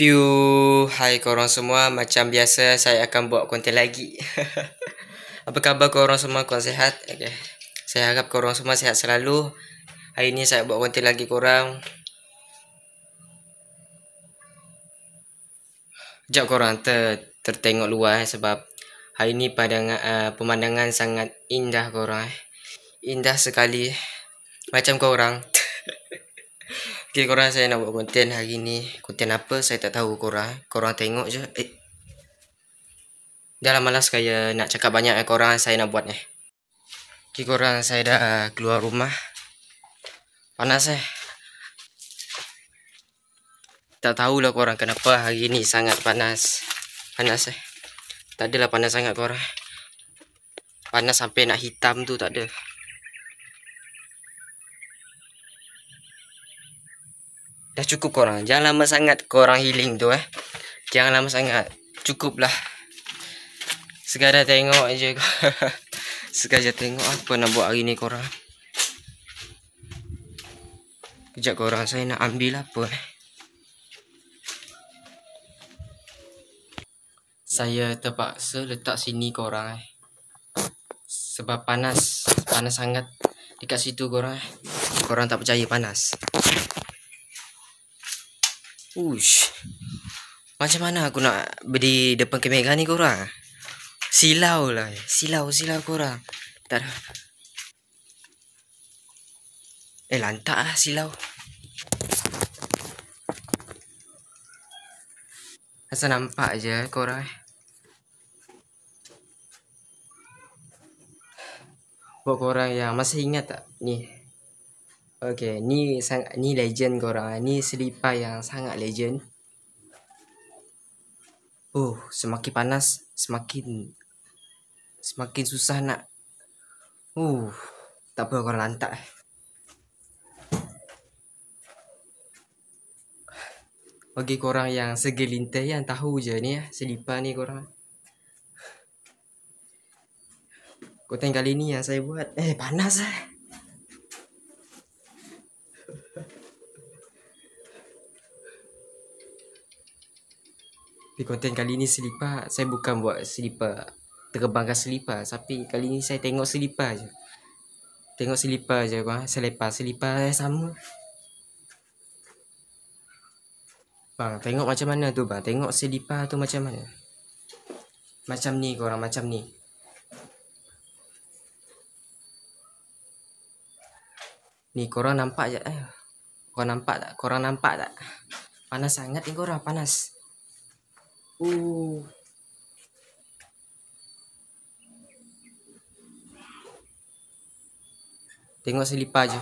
Piu, hai korang semua. Macam biasa saya akan buat konten lagi. Apa khabar korang semua? Korang sihat? Okay. Saya harap korang semua sihat selalu. Hari ni saya buat konten lagi korang. Sekejap korang tertengok luar sebab hari ni pemandangan sangat indah korang. Indah sekali. Macam korang. Okay korang, saya nak buat konten hari ni. Konten apa saya tak tahu korang. Korang tengok je. Dah lah malas saya nak cakap banyak korang. Saya nak buat ni. Okay korang, saya dah keluar rumah. Panas Tak tahulah korang kenapa hari ni sangat panas. Panas Tak adalah panas sangat korang. Panas sampai nak hitam tu tak ada. Dah cukup korang. Jangan lama sangat korang healing tu Jangan lama sangat. Cukup lah. Sekadar tengok je. Sekadar tengok apa nak buat hari ni korang. Kejap korang, saya nak ambil apa Saya terpaksa letak sini korang sebab panas. Panas sangat dekat situ korang. Korang tak percaya panas. Ush. Macam mana aku nak berdiri depan kamera ni korang? Silau lah. Silau korang. Tak ada. Lantak lah silau. Asal nampak je korang. Buat korang yang masih ingat tak ni? Okay, ni legend korang. Ni selipar yang sangat legend. Semakin panas semakin susah nak. Tak apa korang, lantak Bagi korang yang segelintir yang tahu je ni selipar ni korang. Konten kali ni yang saya buat panas Di konten kali ni selipar, saya bukan buat selipar terbangkan selipar, tapi kali ni saya tengok selipar je. Tengok selipar je korang. Selepas selipar sama. Bang, tengok macam mana tu bang. Tengok selipar tu macam mana. Macam ni korang, macam ni. Ni korang nampak je Korang nampak tak? Panas sangat ni korang, panas. Tengok selipar je.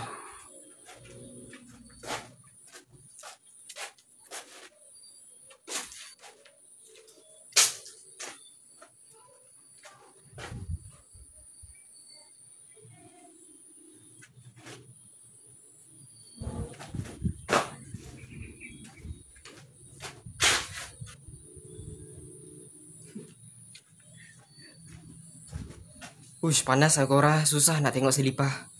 Panas lah korang. Susah nak tengok selipar.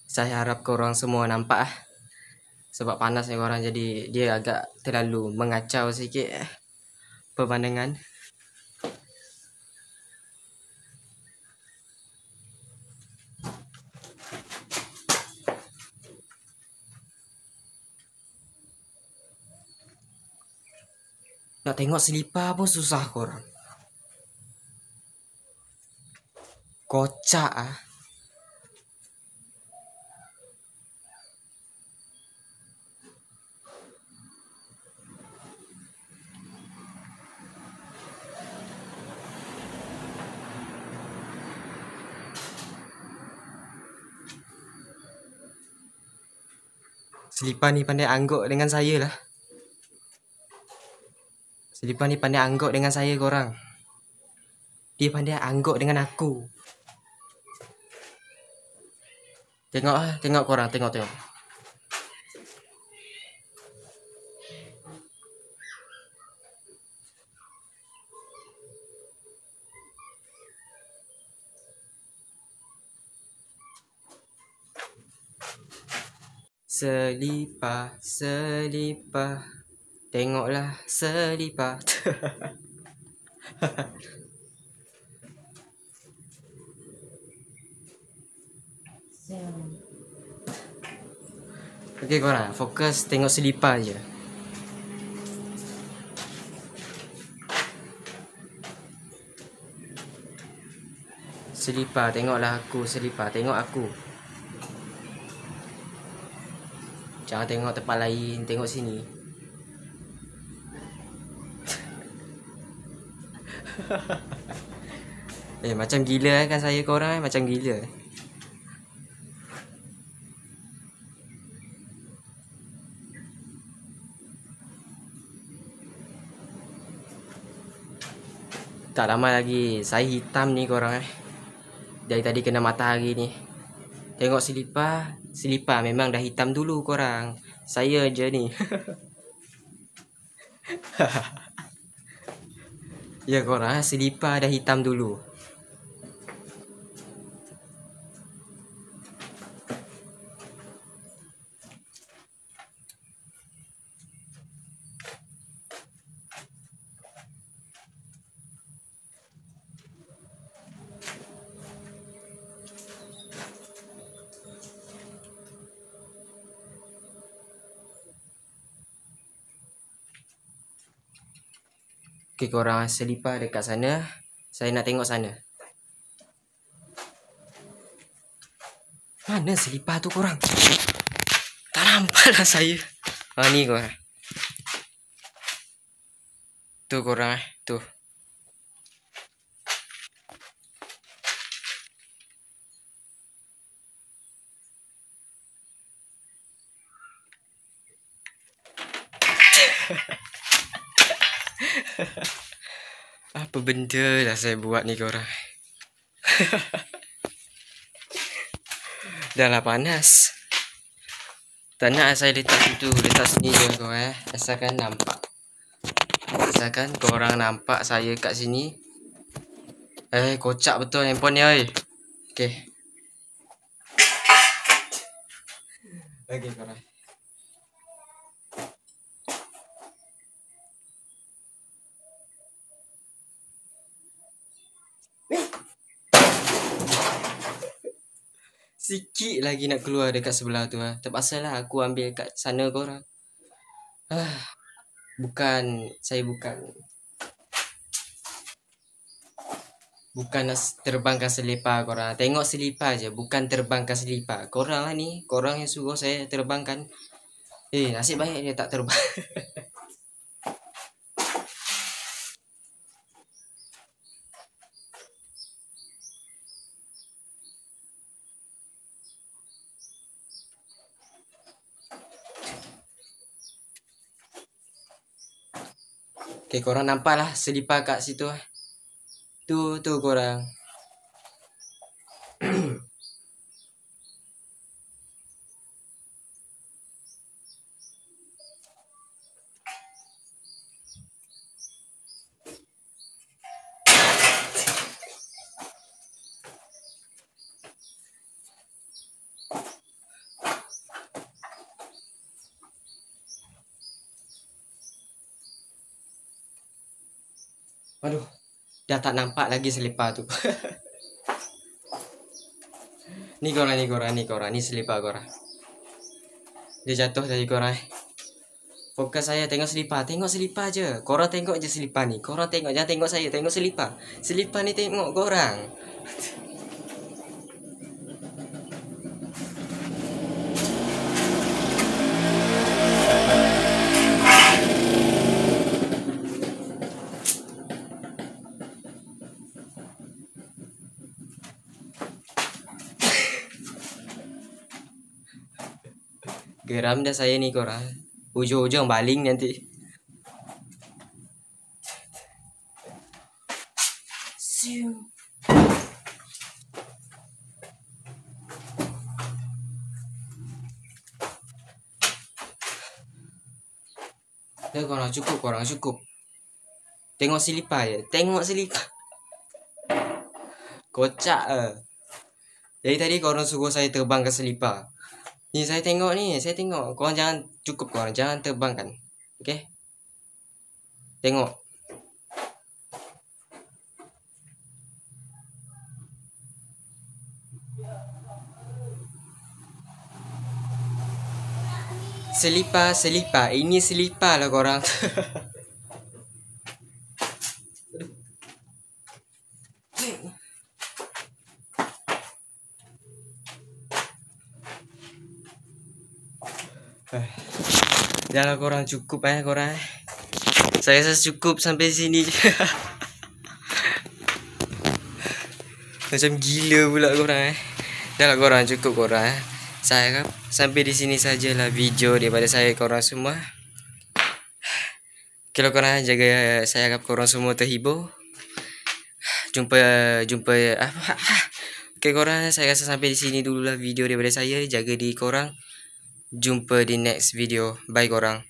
Saya harap korang semua nampak sebab panas ni korang, jadi dia agak terlalu mengacau sikit pemandangan. Nak tengok selipar pun susah korang. Kocak Selipar ni pandai angguk dengan saya lah. Selipar ni pandai angguk dengan saya korang. Dia pandai angguk dengan aku. Tengok korang, tengok. Selipar, selipar, tengoklah selipar. Okay korang, fokus tengok selipar je. Selipar, tengoklah aku. Selipar, tengok aku. Jangan tengok tempat lain, tengok sini. Macam gila kan saya korang, macam gila. Tak lama lagi saya hitam ni korang Dari tadi kena matahari ni. Tengok selipar. Selipar memang dah hitam dulu korang. Saya je ni. Ya korang, selipar dah hitam dulu. Okay korang, selipar dekat sana. Saya nak tengok sana. Mana selipar tu korang? Tak nampak lah saya. Ni korang. Tu korang tu. Apa benda dah saya buat ni korang. Dah lah panas. Tak nak saya letak situ, letak sini je korang Asalkan nampak. Asalkan korang nampak saya kat sini. Kocak betul handphone ni oi. Okay. Okay korang. Sikit lagi nak keluar dekat sebelah tu Terpaksalah aku ambil kat sana korang. Saya bukan nak terbangkan selipar korang. Tengok selipar je, bukan terbangkan selipar. Korang lah ni, korang yang suruh saya terbangkan. Nasib baik dia tak terbang. Okay, korang nampak lah selipar kat situ Tu korang. Aduh, dah tak nampak lagi selipar tu. Ni korang, ni selipar korang. Dia jatuh tadi korang. Fokus saya tengok selipar je. Korang tengok je selipar ni. Korang tengok, jangan tengok saya, tengok selipar. Selipar ni tengok korang. Geram dah saya ni korang. Ujung-ujung baling nanti. Dah korang, cukup. Tengok selipar je. Tengok selipar. Kocak Dari tadi korang suruh saya terbang ke selipar. Ni saya tengok ni, saya tengok. Korang jangan, cukup korang, jangan terbangkan. Okay? Tengok. Selipar. Ini selipar lah korang. Dah lah korang, cukup korang. Saya rasa cukup sampai sini je. Macam gila pula korang. Dah lah korang, cukup korang. Saya harap sampai di sini sajalah video daripada saya korang semua. Kalau korang jaga, saya harap korang semua terhibur. Jumpa apa? Okay korang, saya rasa sampai di sini dululah video daripada saya. Jaga diri korang. Jumpa di next video. Bye korang.